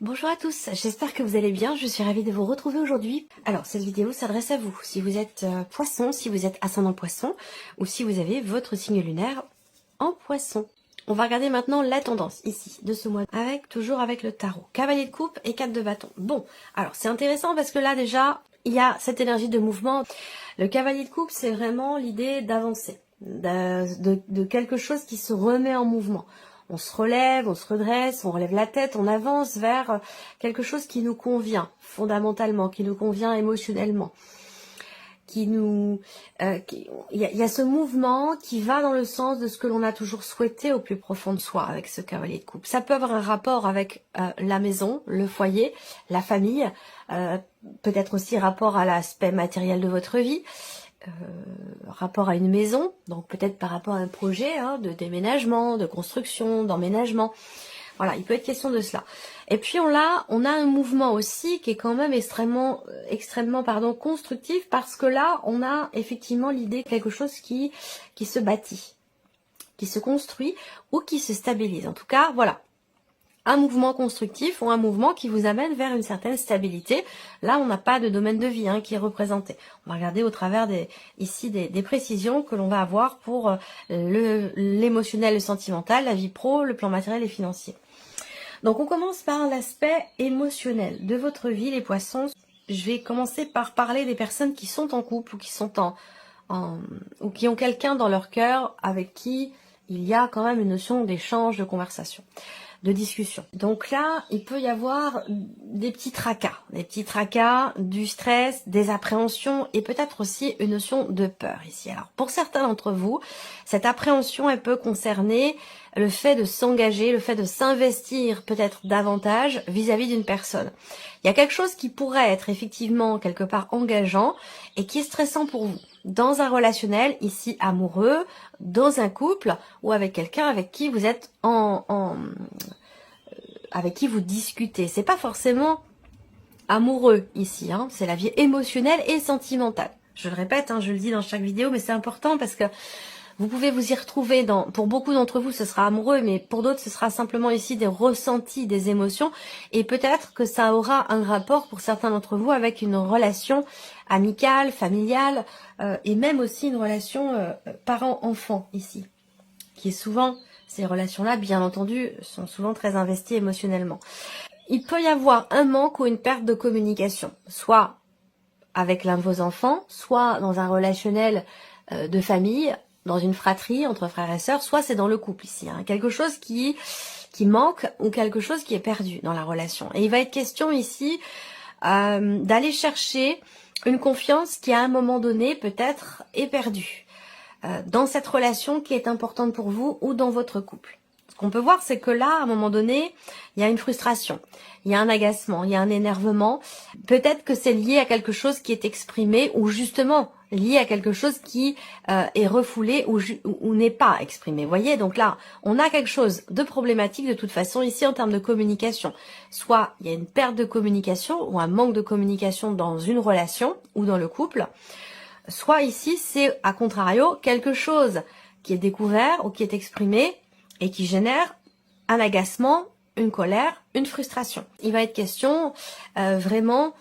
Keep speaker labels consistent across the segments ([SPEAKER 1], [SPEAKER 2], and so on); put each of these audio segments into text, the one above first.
[SPEAKER 1] Bonjour à tous, j'espère que vous allez bien, je suis ravie de vous retrouver aujourd'hui. Alors cette vidéo s'adresse à vous, si vous êtes poisson, si vous êtes ascendant poisson, ou si vous avez votre signe lunaire en poisson. On va regarder maintenant la tendance ici de ce mois, toujours avec le tarot. Cavalier de coupe et 4 de bâton. Bon, alors c'est intéressant parce que là déjà, il y a cette énergie de mouvement. Le cavalier de coupe, c'est vraiment l'idée d'avancer, de quelque chose qui se remet en mouvement. On se relève, on se redresse, on relève la tête, on avance vers quelque chose qui nous convient fondamentalement, qui nous convient émotionnellement. Il y a ce mouvement qui va dans le sens de ce que l'on a toujours souhaité au plus profond de soi avec ce cavalier de coupe. Ça peut avoir un rapport avec la maison, le foyer, la famille, peut-être aussi rapport à l'aspect matériel de votre vie. Rapport à une maison, donc peut-être par rapport à un projet de déménagement, de construction, d'emménagement. Voilà, il peut être question de cela. Et puis on a un mouvement aussi qui est quand même extrêmement constructif, parce que là, on a effectivement l'idée de quelque chose qui se bâtit, qui se construit ou qui se stabilise. En tout cas, voilà. Un mouvement constructif ou un mouvement qui vous amène vers une certaine stabilité. Là, on n'a pas de domaine de vie qui est représenté. On va regarder au travers des précisions que l'on va avoir pour l'émotionnel, le sentimental, la vie pro, le plan matériel et financier. Donc, on commence par l'aspect émotionnel de votre vie, les poissons. Je vais commencer par parler des personnes qui sont en couple ou qui sont ou qui ont quelqu'un dans leur cœur avec qui il y a quand même une notion d'échange, de conversation, de discussion. Donc là, il peut y avoir des petits tracas, du stress, des appréhensions et peut-être aussi une notion de peur ici. Alors pour certains d'entre vous, cette appréhension, elle peut concerner le fait de s'engager, le fait de s'investir peut-être davantage vis-à-vis d'une personne. Il y a quelque chose qui pourrait être effectivement quelque part engageant et qui est stressant pour vous. Dans un relationnel, ici amoureux, dans un couple ou avec quelqu'un avec qui vous êtes avec qui vous discutez. C'est pas forcément amoureux ici, c'est la vie émotionnelle et sentimentale. Je le répète, je le dis dans chaque vidéo, mais c'est important parce que vous pouvez vous y retrouver pour beaucoup d'entre vous, ce sera amoureux, mais pour d'autres, ce sera simplement ici des ressentis, des émotions. Et peut-être que ça aura un rapport pour certains d'entre vous avec une relation amicale, familiale, et même aussi une relation parent-enfant ici. Qui est souvent, ces relations-là, bien entendu, sont souvent très investies émotionnellement. Il peut y avoir un manque ou une perte de communication, soit avec l'un de vos enfants, soit dans un relationnel de famille, dans une fratrie entre frères et sœurs, soit c'est dans le couple ici. Quelque chose qui manque ou quelque chose qui est perdu dans la relation. Et il va être question ici d'aller chercher une confiance qui à un moment donné peut-être est perdue dans cette relation qui est importante pour vous ou dans votre couple. Ce qu'on peut voir, c'est que là, à un moment donné, il y a une frustration, il y a un agacement, il y a un énervement. Peut-être que c'est lié à quelque chose qui est exprimé ou justement lié à quelque chose qui est refoulé ou n'est pas exprimé. Vous voyez, donc là, on a quelque chose de problématique de toute façon ici en termes de communication. Soit il y a une perte de communication ou un manque de communication dans une relation ou dans le couple. Soit ici, c'est à contrario quelque chose qui est découvert ou qui est exprimé et qui génère un agacement, une colère, une frustration. Il va être question vraiment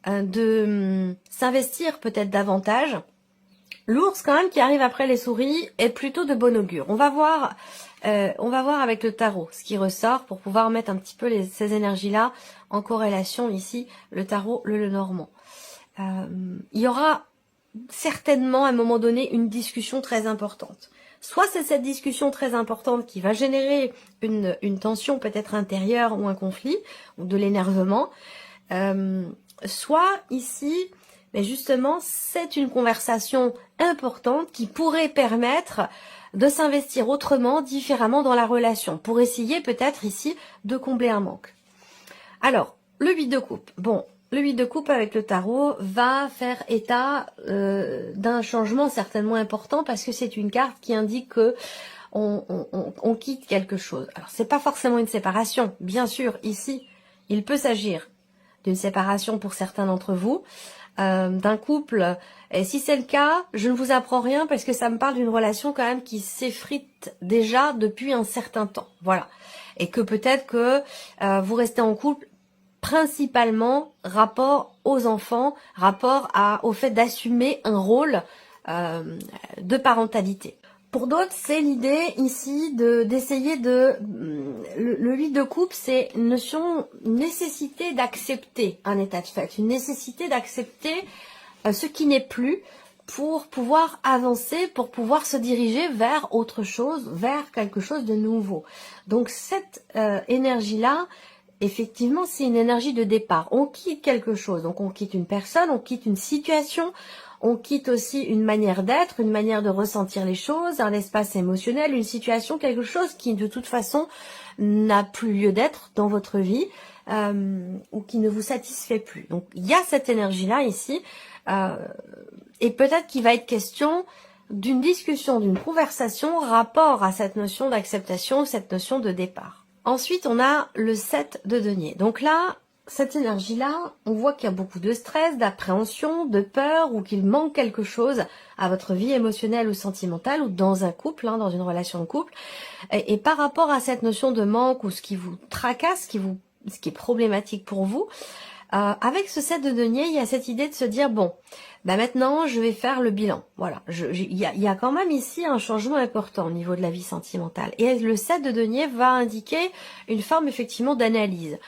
[SPEAKER 1] de s'investir peut-être davantage. L'ours quand même qui arrive après les souris est plutôt de bon augure. On va voir avec le tarot ce qui ressort pour pouvoir mettre un petit peu ces énergies-là en corrélation ici, le tarot, le Lenormand. Il y aura certainement à un moment donné une discussion très importante. Soit c'est cette discussion très importante qui va générer une tension peut-être intérieure ou un conflit, ou de l'énervement, soit ici, mais justement, c'est une conversation importante qui pourrait permettre de s'investir autrement, différemment dans la relation, pour essayer peut-être ici de combler un manque. Alors, le 8 de coupe. Bon, le 8 de coupe avec le tarot va faire état d'un changement certainement important parce que c'est une carte qui indique que on quitte quelque chose. Alors, c'est pas forcément une séparation. Bien sûr, ici, il peut s'agir d'une séparation pour certains d'entre vous, d'un couple. Et si c'est le cas, je ne vous apprends rien parce que ça me parle d'une relation quand même qui s'effrite déjà depuis un certain temps. Voilà. Et que peut-être que vous restez en couple principalement rapport aux enfants, rapport au fait d'assumer un rôle de parentalité. Pour d'autres, c'est l'idée ici d'essayer de... Le 8 de coupe, c'est une notion, une nécessité d'accepter un état de fait, une nécessité d'accepter ce qui n'est plus pour pouvoir avancer, pour pouvoir se diriger vers autre chose, vers quelque chose de nouveau. Donc cette énergie-là, effectivement, c'est une énergie de départ. On quitte quelque chose, donc on quitte une personne, on quitte une situation, on quitte aussi une manière d'être, une manière de ressentir les choses, un espace émotionnel, une situation, quelque chose qui de toute façon n'a plus lieu d'être dans votre vie ou qui ne vous satisfait plus. Donc il y a cette énergie-là ici et peut-être qu'il va être question d'une discussion, d'une conversation rapport à cette notion d'acceptation, cette notion de départ. Ensuite, on a le 7 de denier. Donc là, cette énergie-là, on voit qu'il y a beaucoup de stress, d'appréhension, de peur, ou qu'il manque quelque chose à votre vie émotionnelle ou sentimentale, ou dans un couple, dans une relation de couple. Et par rapport à cette notion de manque, ou ce qui vous tracasse, ce qui est problématique pour vous, avec ce 7 de denier, il y a cette idée de se dire, bon, maintenant, je vais faire le bilan. Voilà, il y a quand même ici un changement important au niveau de la vie sentimentale. Et le 7 de denier va indiquer une forme, effectivement, d'analyse.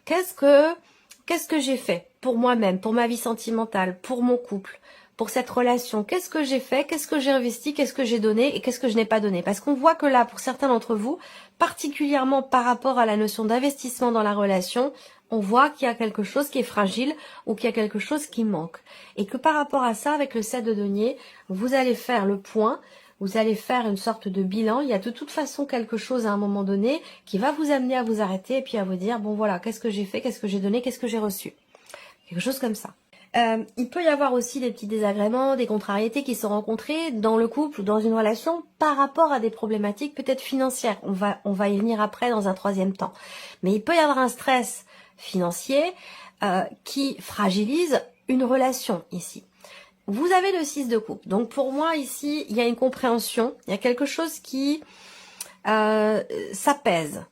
[SPEAKER 1] Qu'est-ce que j'ai fait pour moi-même, pour ma vie sentimentale, pour mon couple, pour cette relation? Qu'est-ce que j'ai fait? Qu'est-ce que j'ai investi? Qu'est-ce que j'ai donné? Et qu'est-ce que je n'ai pas donné? Parce qu'on voit que là, pour certains d'entre vous, particulièrement par rapport à la notion d'investissement dans la relation, on voit qu'il y a quelque chose qui est fragile ou qu'il y a quelque chose qui manque. Et que par rapport à ça, avec le 7 de denier, vous allez faire le point. Vous allez faire une sorte de bilan. Il y a de toute façon quelque chose à un moment donné qui va vous amener à vous arrêter et puis à vous dire, bon voilà, qu'est-ce que j'ai fait, qu'est-ce que j'ai donné, qu'est-ce que j'ai reçu. Quelque chose comme ça. Il peut y avoir aussi des petits désagréments, des contrariétés qui sont rencontrées dans le couple ou dans une relation par rapport à des problématiques peut-être financières. On va y venir après dans un troisième temps. Mais il peut y avoir un stress financier qui fragilise une relation ici. Vous avez le 6 de coupe. Donc pour moi ici, il y a une compréhension, il y a quelque chose qui s'apaise.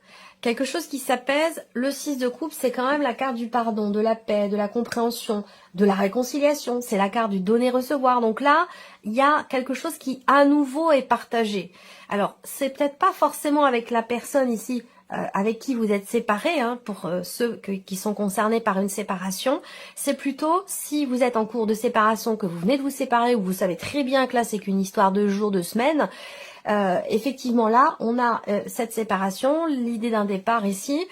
[SPEAKER 1] Quelque chose qui s'apaise. Le 6 de coupe, c'est quand même la carte du pardon, de la paix, de la compréhension, de la réconciliation. C'est la carte du donner-recevoir. Donc là, il y a quelque chose qui à nouveau est partagé. Alors, c'est peut-être pas forcément avec la personne ici avec qui vous êtes séparés, pour ceux qui sont concernés par une séparation. C'est plutôt si vous êtes en cours de séparation, que vous venez de vous séparer, ou vous savez très bien que là c'est qu'une histoire de jours, de semaines. Effectivement là, on a cette séparation, l'idée d'un départ ici.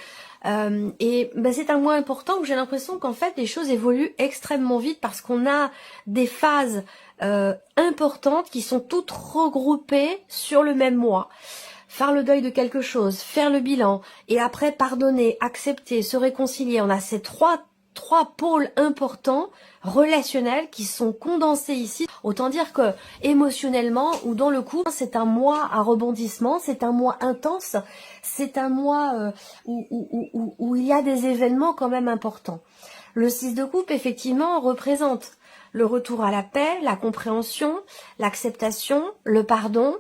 [SPEAKER 1] Et c'est un mois important où j'ai l'impression qu'en fait les choses évoluent extrêmement vite parce qu'on a des phases importantes qui sont toutes regroupées sur le même mois. Faire le deuil de quelque chose, faire le bilan, et après pardonner, accepter, se réconcilier. On a ces trois pôles importants, relationnels, qui sont condensés ici. Autant dire que émotionnellement ou dans le couple, c'est un mois à rebondissement, c'est un mois intense, c'est un mois où il y a des événements quand même importants. Le 6 de coupe, effectivement, représente le retour à la paix, la compréhension, l'acceptation, le pardon,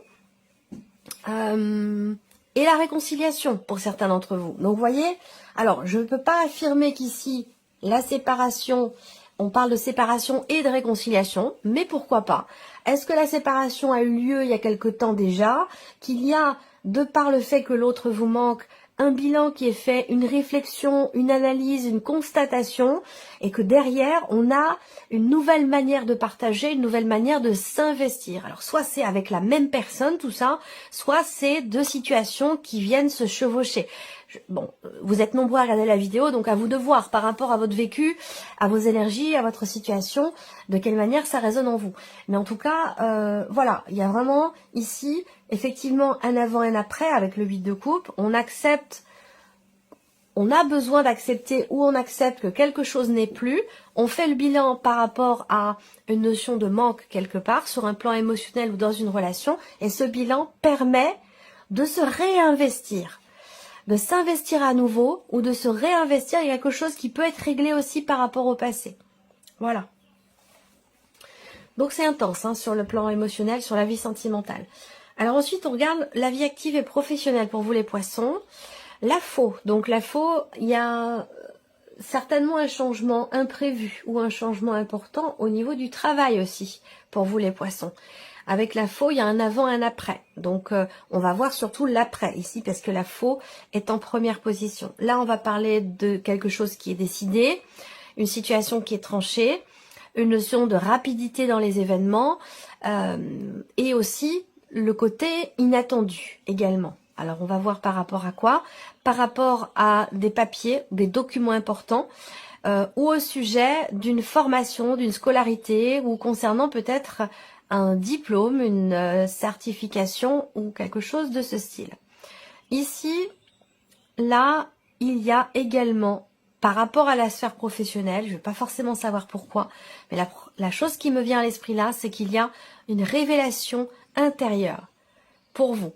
[SPEAKER 1] et la réconciliation pour certains d'entre vous. Donc vous voyez, alors je ne peux pas affirmer qu'ici la séparation, on parle de séparation et de réconciliation, mais pourquoi pas? Est-ce que la séparation a eu lieu il y a quelque temps déjà, qu'il y a, de par le fait que l'autre vous manque, un bilan qui est fait, une réflexion, une analyse, une constatation, et que derrière, on a une nouvelle manière de partager, une nouvelle manière de s'investir. Alors, soit c'est avec la même personne, tout ça, soit c'est deux situations qui viennent se chevaucher. Bon, vous êtes nombreux à regarder la vidéo, donc à vous de voir par rapport à votre vécu, à vos énergies, à votre situation, de quelle manière ça résonne en vous. Mais en tout cas, voilà, il y a vraiment ici, effectivement, un avant et un après avec le 8 de coupe. On accepte, on a besoin d'accepter ou on accepte que quelque chose n'est plus. On fait le bilan par rapport à une notion de manque quelque part, sur un plan émotionnel ou dans une relation, et ce bilan permet de se réinvestir. De s'investir à nouveau ou de se réinvestir il y a quelque chose qui peut être réglé aussi par rapport au passé. Voilà. Donc c'est intense sur le plan émotionnel, sur la vie sentimentale. Alors ensuite on regarde la vie active et professionnelle pour vous les poissons. La faux. Donc la faux, il y a certainement un changement imprévu ou un changement important au niveau du travail aussi, pour vous les poissons. Avec la faux, il y a un avant et un après. Donc, on va voir surtout l'après ici, parce que la faux est en première position. Là, on va parler de quelque chose qui est décidé, une situation qui est tranchée, une notion de rapidité dans les événements, et aussi le côté inattendu également. Alors, on va voir par rapport à quoi? Par rapport à des papiers, des documents importants, ou au sujet d'une formation, d'une scolarité, ou concernant peut-être un diplôme, une certification ou quelque chose de ce style. Ici, là, il y a également, par rapport à la sphère professionnelle, je ne vais pas forcément savoir pourquoi, mais la chose qui me vient à l'esprit là, c'est qu'il y a une révélation intérieure pour vous.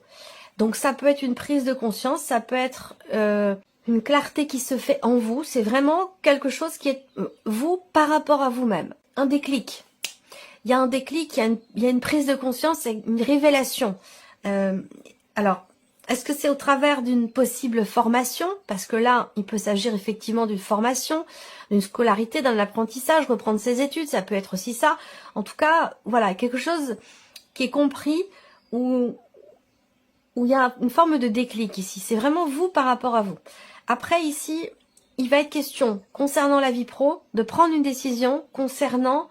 [SPEAKER 1] Donc ça peut être une prise de conscience, ça peut être une clarté qui se fait en vous, c'est vraiment quelque chose qui est vous par rapport à vous-même, un déclic. Il y a un déclic, il y a une prise de conscience, et une révélation. Alors, est-ce que c'est au travers d'une possible formation? Parce que là, il peut s'agir effectivement d'une formation, d'une scolarité, d'un apprentissage, reprendre ses études, ça peut être aussi ça. En tout cas, voilà, quelque chose qui est compris, où il y a une forme de déclic ici. C'est vraiment vous par rapport à vous. Après, ici, il va être question, concernant la vie pro, de prendre une décision concernant...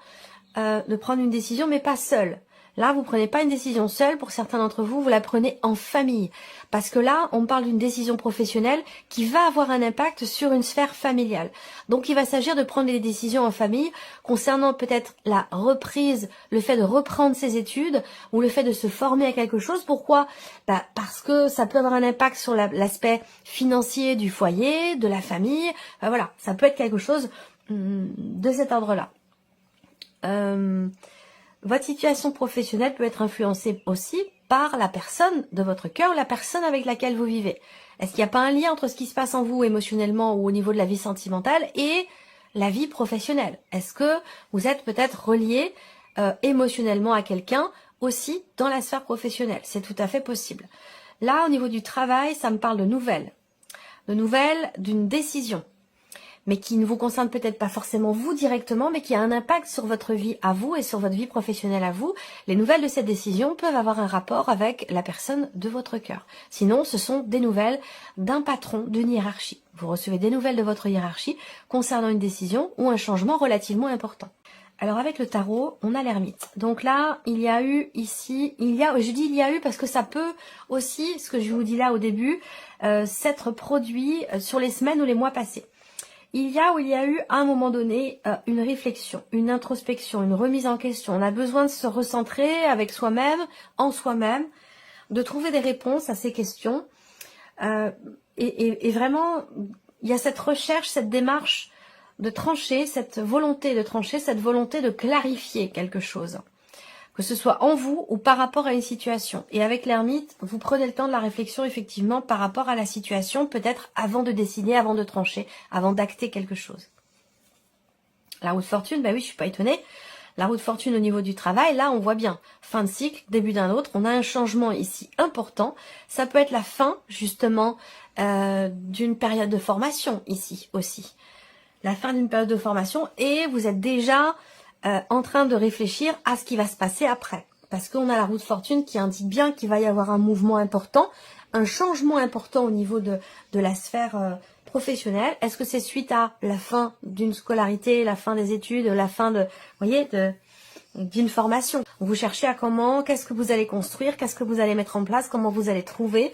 [SPEAKER 1] de prendre une décision, mais pas seule. Là, vous prenez pas une décision seule. Pour certains d'entre vous, vous la prenez en famille. Parce que là, on parle d'une décision professionnelle qui va avoir un impact sur une sphère familiale. Donc, il va s'agir de prendre des décisions en famille concernant peut-être la reprise, le fait de reprendre ses études ou le fait de se former à quelque chose. Pourquoi? Parce que ça peut avoir un impact sur l'aspect financier du foyer, de la famille. Voilà, ça peut être quelque chose de cet ordre-là. Votre situation professionnelle peut être influencée aussi par la personne de votre cœur, la personne avec laquelle vous vivez. Est-ce qu'il n'y a pas un lien entre ce qui se passe en vous émotionnellement ou au niveau de la vie sentimentale et la vie professionnelle? Est-ce que vous êtes peut-être relié émotionnellement à quelqu'un aussi dans la sphère professionnelle? C'est tout à fait possible. Là, au niveau du travail, ça me parle de nouvelles d'une décision, mais qui ne vous concerne peut-être pas forcément vous directement, mais qui a un impact sur votre vie à vous et sur votre vie professionnelle à vous. Les nouvelles de cette décision peuvent avoir un rapport avec la personne de votre cœur. Sinon, ce sont des nouvelles d'un patron, d'une hiérarchie. Vous recevez des nouvelles de votre hiérarchie concernant une décision ou un changement relativement important. Alors avec le tarot, on a l'ermite. Donc là, il y a eu ici, je dis il y a eu parce que ça peut aussi, ce que je vous dis là au début, s'être produit sur les semaines ou les mois passés. Il y a eu à un moment donné une réflexion, une introspection, une remise en question. On a besoin de se recentrer avec soi-même, en soi-même, de trouver des réponses à ces questions. Et vraiment, il y a cette recherche, cette démarche de trancher, cette volonté de trancher, cette volonté de clarifier quelque chose. Que ce soit en vous ou par rapport à une situation. Et avec l'ermite, vous prenez le temps de la réflexion effectivement par rapport à la situation, peut-être avant de décider, avant de trancher, avant d'acter quelque chose. La roue de fortune, oui, je suis pas étonnée. La roue de fortune au niveau du travail, là on voit bien, fin de cycle, début d'un autre, on a un changement ici important. Ça peut être la fin justement d'une période de formation ici aussi. La fin d'une période de formation et vous êtes déjà... en train de réfléchir à ce qui va se passer après. Parce qu'on a la roue de fortune qui indique bien qu'il va y avoir un mouvement important, un changement important au niveau de la sphère professionnelle. Est-ce que c'est suite à la fin d'une scolarité, la fin des études, la fin de, vous voyez, d'une formation? Vous cherchez à qu'est-ce que vous allez construire, qu'est-ce que vous allez mettre en place, comment vous allez trouver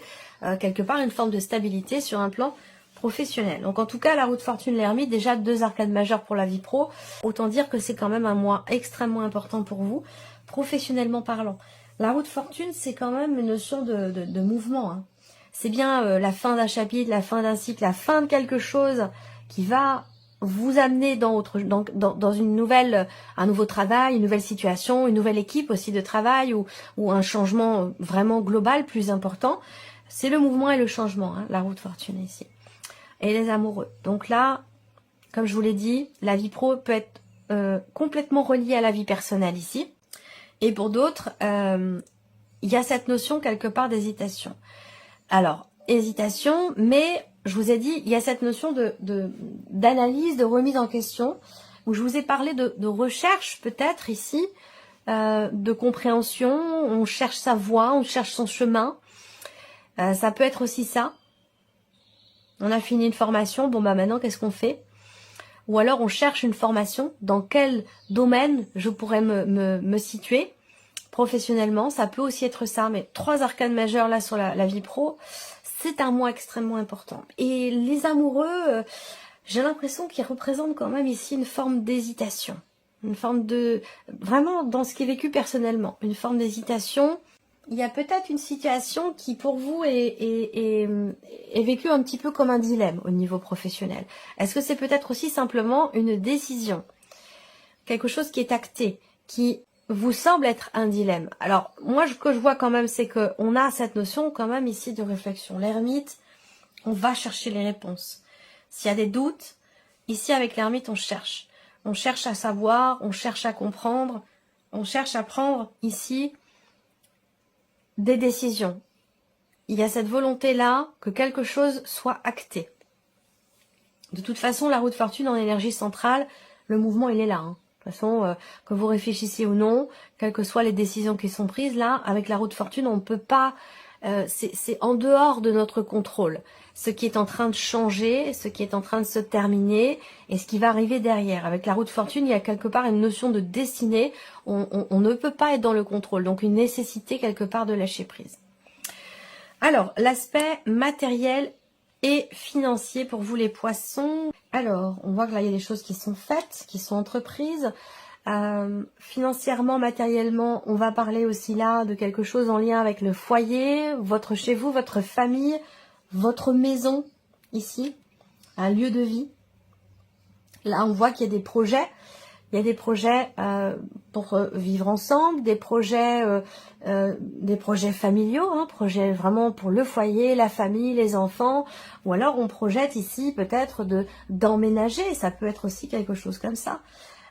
[SPEAKER 1] quelque part une forme de stabilité sur un plan professionnel. Donc en tout cas, la roue de fortune, l'ermite, déjà 2 arcades majeures pour la vie pro. Autant dire que c'est quand même un mois extrêmement important pour vous, professionnellement parlant. La roue de fortune, c'est quand même une notion de mouvement. Hein. C'est bien la fin d'un chapitre, la fin d'un cycle, la fin de quelque chose qui va vous amener dans une nouvelle, un nouveau travail, une nouvelle situation, une nouvelle équipe aussi de travail ou un changement vraiment global plus important. C'est le mouvement et le changement, hein, la roue de fortune ici. Et les amoureux. Donc là, comme je vous l'ai dit, la vie pro peut être complètement reliée à la vie personnelle ici. Et pour d'autres, il y a cette notion quelque part d'hésitation. Alors, hésitation, mais je vous ai dit, il y a cette notion d'analyse, de remise en question, où je vous ai parlé de recherche peut-être ici, de compréhension, on cherche sa voie, on cherche son chemin. Ça peut être aussi ça. On a fini une formation, bon bah maintenant qu'est-ce qu'on fait? Ou alors on cherche une formation, dans quel domaine je pourrais me situer professionnellement, ça peut aussi être ça, mais 3 arcanes majeures là sur la vie pro, c'est un mois extrêmement important. Et les amoureux, j'ai l'impression qu'ils représentent quand même ici une forme d'hésitation, une forme de, vraiment dans ce qui est vécu personnellement, une forme d'hésitation. Il y a peut-être une situation qui pour vous est vécue un petit peu comme un dilemme au niveau professionnel. Est-ce que c'est peut-être aussi simplement une décision, quelque chose qui est acté, qui vous semble être un dilemme? Alors moi ce que je vois quand même, c'est que on a cette notion quand même ici de réflexion. L'ermite, on va chercher les réponses. S'il y a des doutes, ici avec l'ermite on cherche à savoir, on cherche à comprendre, on cherche à prendre ici des décisions. Il y a cette volonté-là que quelque chose soit acté. De toute façon, la roue de fortune en énergie centrale, le mouvement il est là. De toute façon, que vous réfléchissiez ou non, quelles que soient les décisions qui sont prises, là, avec la roue de fortune, on ne peut pas... c'est en dehors de notre contrôle. Ce qui est en train de changer, ce qui est en train de se terminer, et ce qui va arriver derrière. Avec la roue de fortune, il y a quelque part une notion de destinée. On ne peut pas être dans le contrôle, donc une nécessité quelque part de lâcher prise. Alors, l'aspect matériel et financier pour vous les poissons. Alors, on voit que là, il y a des choses qui sont faites, qui sont entreprises. Financièrement, matériellement, on va parler aussi là de quelque chose en lien avec le foyer, votre chez vous, votre famille, votre maison, ici, un lieu de vie. Là, on voit qu'il y a des projets. Il y a des projets pour vivre ensemble, des projets familiaux, projets vraiment pour le foyer, la famille, les enfants. Ou alors on projette ici peut-être d'emménager. Ça peut être aussi quelque chose comme ça.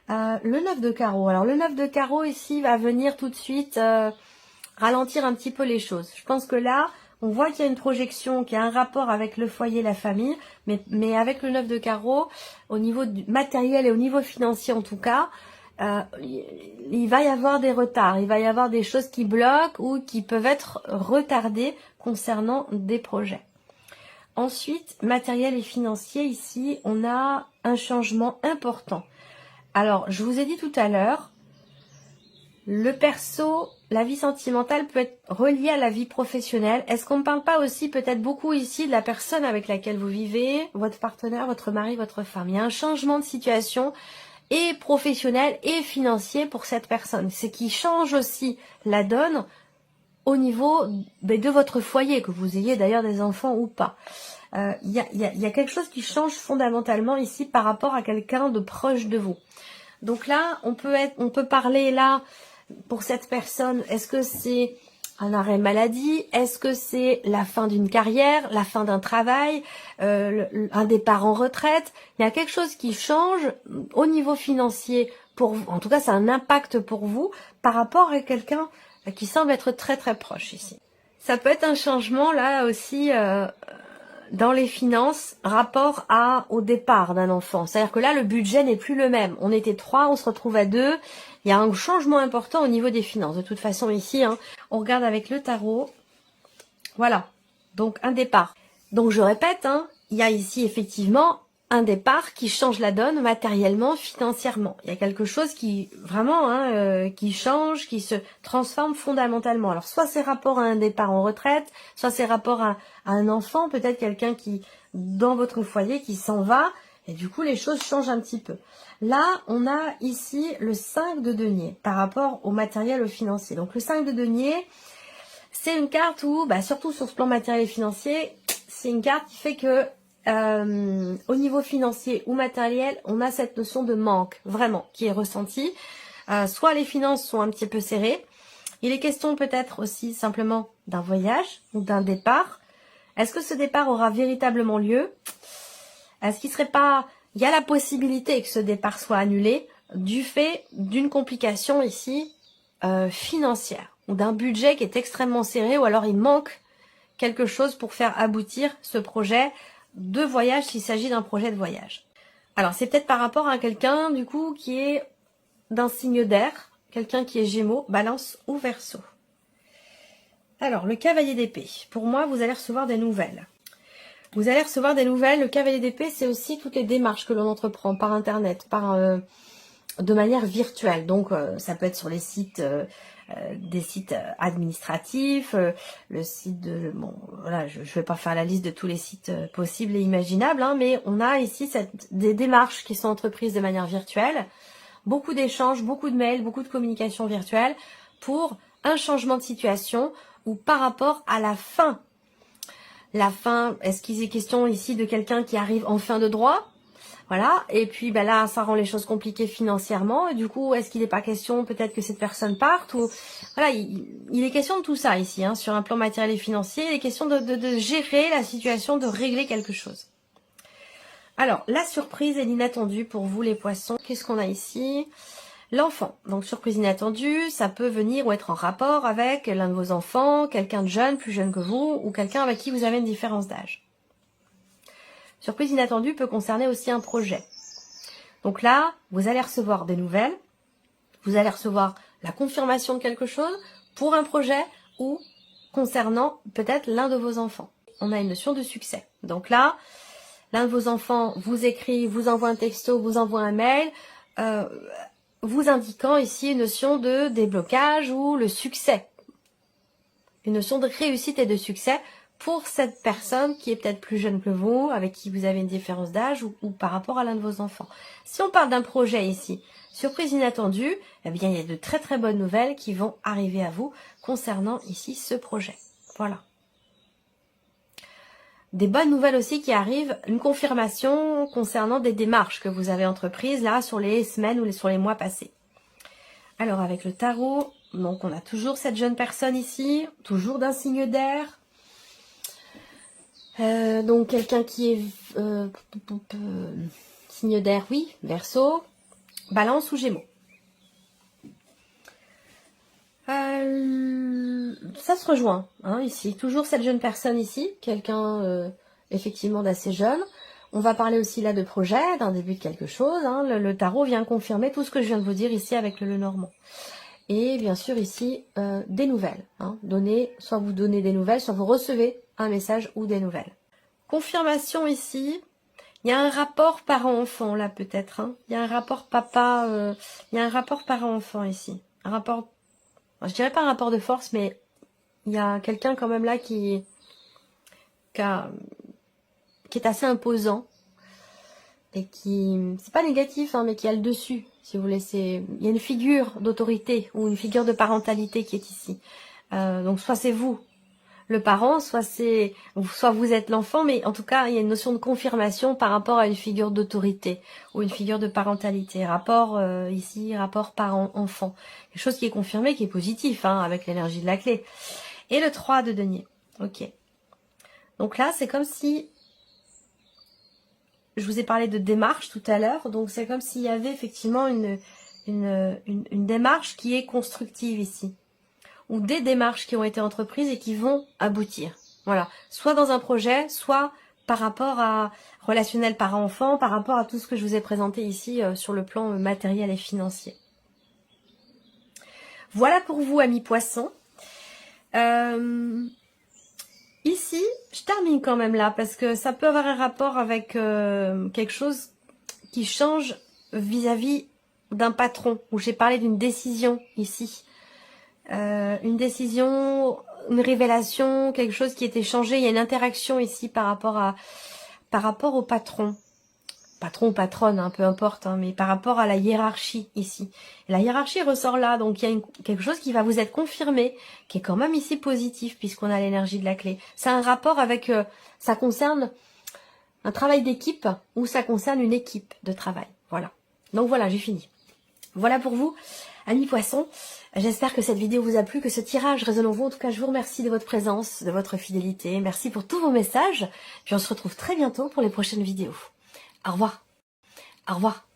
[SPEAKER 1] Le 9 de carreau. Alors le 9 de carreau ici va venir tout de suite ralentir un petit peu les choses. Je pense que là, on voit qu'il y a une projection, qu'il y a un rapport avec le foyer, la famille, mais avec le 9 de carreau, au niveau du matériel et au niveau financier en tout cas, il va y avoir des retards, il va y avoir des choses qui bloquent ou qui peuvent être retardées concernant des projets. Ensuite, matériel et financier, ici, on a un changement important. Alors, je vous ai dit tout à l'heure, le perso, la vie sentimentale peut être reliée à la vie professionnelle. Est-ce qu'on ne parle pas aussi peut-être beaucoup ici de la personne avec laquelle vous vivez, votre partenaire, votre mari, votre femme? Il y a un changement de situation et professionnel et financier pour cette personne. C'est qui change aussi la donne au niveau de votre foyer, que vous ayez d'ailleurs des enfants ou pas. Il y a quelque chose qui change fondamentalement ici par rapport à quelqu'un de proche de vous. Donc là, on peut parler là, pour cette personne, est-ce que c'est un arrêt maladie? Est-ce que c'est la fin d'une carrière, la fin d'un travail, un départ en retraite? Il y a quelque chose qui change au niveau financier pour vous. En tout cas, ça a un impact pour vous par rapport à quelqu'un qui semble être très très proche ici. Ça peut être un changement là aussi dans les finances, rapport au départ d'un enfant. C'est-à-dire que là, le budget n'est plus le même. On était 3, on se retrouve à 2. Il y a un changement important au niveau des finances. De toute façon, ici, on regarde avec le tarot. Voilà. Donc, un départ. Donc, je répète, il y a ici effectivement un départ qui change la donne matériellement, financièrement. Il y a quelque chose qui, vraiment, qui change, qui se transforme fondamentalement. Alors, soit c'est rapport à un départ en retraite, soit c'est rapport à un enfant, peut-être quelqu'un qui, dans votre foyer, qui s'en va, et du coup, les choses changent un petit peu. Là, on a ici le 5 de denier par rapport au matériel, au financier. Donc, le 5 de denier, c'est une carte où, surtout sur ce plan matériel et financier, c'est une carte qui fait que au niveau financier ou matériel, on a cette notion de manque, vraiment, qui est ressentie. Soit les finances sont un petit peu serrées. Il est question peut-être aussi simplement d'un voyage ou d'un départ. Est-ce que ce départ aura véritablement lieu? Est-ce qu'il serait pas... Il y a la possibilité que ce départ soit annulé du fait d'une complication ici financière ou d'un budget qui est extrêmement serré, ou alors il manque quelque chose pour faire aboutir ce projet de voyage s'il s'agit d'un projet de voyage. Alors c'est peut-être par rapport à quelqu'un du coup qui est d'un signe d'air, quelqu'un qui est Gémeaux, Balance ou Verseau. Alors le cavalier d'épée, pour moi vous allez recevoir des nouvelles. Vous allez recevoir des nouvelles. Le cavalier d'épée, c'est aussi toutes les démarches que l'on entreprend par internet, de manière virtuelle. Donc ça peut être sur les sites, des sites administratifs, le site de... Bon, voilà, je vais pas faire la liste de tous les sites possibles et imaginables, hein, mais on a ici des démarches qui sont entreprises de manière virtuelle, beaucoup d'échanges, beaucoup de mails, beaucoup de communication virtuelle pour un changement de situation ou par rapport à la fin. La fin, est-ce qu'il est question ici de quelqu'un qui arrive en fin de droit? Voilà, et puis ben là, ça rend les choses compliquées financièrement. Et du coup, est-ce qu'il n'est pas question peut-être que cette personne parte ou voilà, il est question de tout ça ici, hein, sur un plan matériel et financier. Il est question de gérer la situation, de régler quelque chose. Alors, la surprise et l'inattendu pour vous les poissons. Qu'est-ce qu'on a ici? L'enfant. Donc, surprise inattendue, ça peut venir ou être en rapport avec l'un de vos enfants, quelqu'un de jeune, plus jeune que vous, ou quelqu'un avec qui vous avez une différence d'âge. Surprise inattendue peut concerner aussi un projet. Donc là, vous allez recevoir des nouvelles, vous allez recevoir la confirmation de quelque chose pour un projet ou concernant peut-être l'un de vos enfants. On a une notion de succès. Donc là, l'un de vos enfants vous écrit, vous envoie un texto, vous envoie un mail, vous indiquant ici une notion de déblocage ou le succès. Une notion de réussite et de succès pour cette personne qui est peut-être plus jeune que vous, avec qui vous avez une différence d'âge ou par rapport à l'un de vos enfants. Si on parle d'un projet ici, surprise inattendue, eh bien il y a de très très bonnes nouvelles qui vont arriver à vous concernant ici ce projet. Voilà. Des bonnes nouvelles aussi qui arrivent, une confirmation concernant des démarches que vous avez entreprises là sur les semaines ou sur les mois passés. Alors avec le tarot, donc on a toujours cette jeune personne ici, toujours d'un signe d'air. Donc quelqu'un qui est signe d'air, oui, Verseau, Balance ou Gémeaux. Ça se rejoint, hein, ici. Toujours cette jeune personne ici, quelqu'un effectivement d'assez jeune. On va parler aussi là de projet, d'un début de quelque chose. Hein. Le tarot vient confirmer tout ce que je viens de vous dire ici avec le Lenormand. Et bien sûr ici, des nouvelles. Hein. Soit vous donnez des nouvelles, soit vous recevez un message ou des nouvelles. Confirmation ici. Il y a un rapport parent-enfant là peut-être. Hein. Il y a un rapport papa, il y a un rapport parent-enfant ici. Un rapport, je dirais pas un rapport de force, mais il y a quelqu'un quand même là qui est assez imposant. Et qui, c'est pas négatif, hein, mais qui a le dessus, si vous voulez. Il y a une figure d'autorité ou une figure de parentalité qui est ici. Donc soit c'est vous, le parent, soit vous êtes l'enfant, mais en tout cas, il y a une notion de confirmation par rapport à une figure d'autorité ou une figure de parentalité. Rapport ici, rapport parent-enfant. Quelque chose qui est confirmé, qui est positif, hein, avec l'énergie de la clé. Et le 3 de denier. Ok. Donc là, c'est comme si... Je vous ai parlé de démarche tout à l'heure, donc c'est comme s'il y avait effectivement une démarche qui est constructive ici. Ou des démarches qui ont été entreprises et qui vont aboutir. Voilà. Soit dans un projet, soit par rapport à relationnel parent-enfant, par rapport à tout ce que je vous ai présenté ici sur le plan matériel et financier. Voilà pour vous, amis poissons. Ici, je termine quand même là, parce que ça peut avoir un rapport avec quelque chose qui change vis-à-vis d'un patron, où j'ai parlé d'une décision ici. Une décision, une révélation, quelque chose qui est échangé, il y a une interaction ici par rapport au patron. Patron ou patronne, hein, peu importe, hein, mais par rapport à la hiérarchie ici. Et la hiérarchie ressort là, donc il y a quelque chose qui va vous être confirmé, qui est quand même ici positif, puisqu'on a l'énergie de la clé. C'est un rapport avec, ça concerne un travail d'équipe, ou ça concerne une équipe de travail. Voilà. Donc voilà, j'ai fini. Voilà pour vous, amis poissons. J'espère que cette vidéo vous a plu, que ce tirage résonne en vous. En tout cas, je vous remercie de votre présence, de votre fidélité. Merci pour tous vos messages. Puis on se retrouve très bientôt pour les prochaines vidéos. Au revoir. Au revoir.